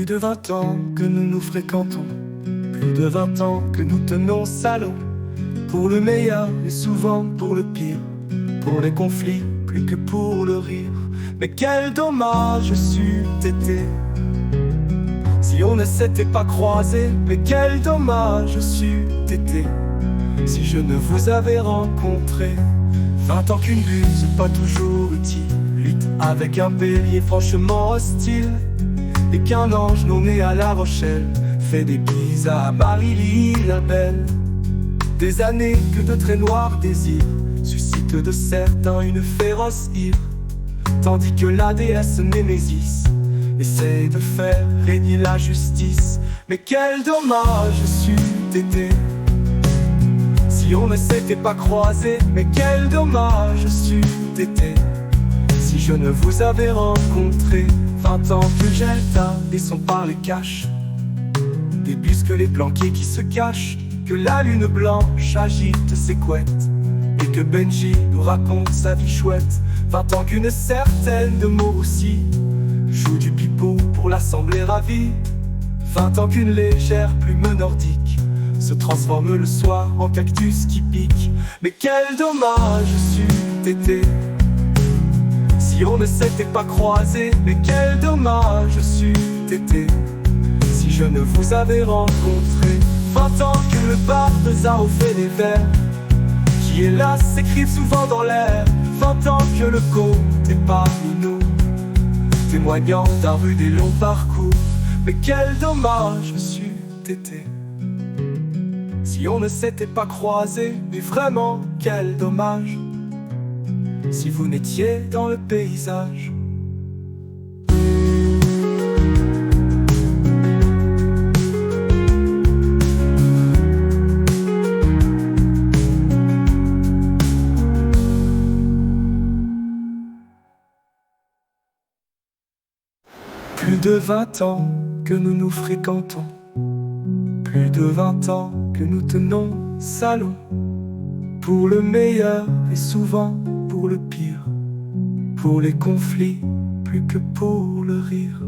Plus de 20 ans que nous nous fréquentons, plus de 20 ans que nous tenons salon. Pour le meilleur et souvent pour le pire, pour les conflits plus que pour le rire. Mais quel dommage c'eût été si on ne s'était pas croisés. Mais quel dommage c'eût été si je ne vous avais rencontré. 20 ans qu'une buse, pas toujours utile, lutte avec un bélier franchement hostile, et qu'un ange nommé à La Rochelle fait des bises à Marie-Lie la Belle. Des années que de très noirs désirs suscitent de certains une féroce ire, tandis que la déesse Némésis essaie de faire régner la justice. Mais quel dommage c'eût été si on ne s'était pas croisés. Mais quel dommage c'eût été si je ne vous avais rencontré. 20 ans que j'éteins et son par les caches, des bus que les planqués qui se cachent, que la lune blanche agite ses couettes, et que Benji nous raconte sa vie chouette. 20 ans qu'une certaine de Maurussi joue du pipeau pour l'assemblée ravie. 20 ans qu'une légère plume nordique se transforme le soir en cactus qui pique. Mais quel dommage c'eût été si on ne s'était pas croisés. Mais quel dommage c'eût été si je ne vous avais rencontré. 20 ans que le barde Zao fait des vers qui hélas s'écrivent souvent dans l'air. 20 ans que le conte est parmi nous, témoignant d'un rude et long parcours. Mais quel dommage c'eût été si on ne s'était pas croisés. Mais vraiment quel dommage si vous n'étiez dans le paysage. Plus de 20 ans que nous nous fréquentons, plus de 20 ans que nous tenons salon. Pour le meilleur et souvent pour le pire, pour les conflits plus que pour le rire.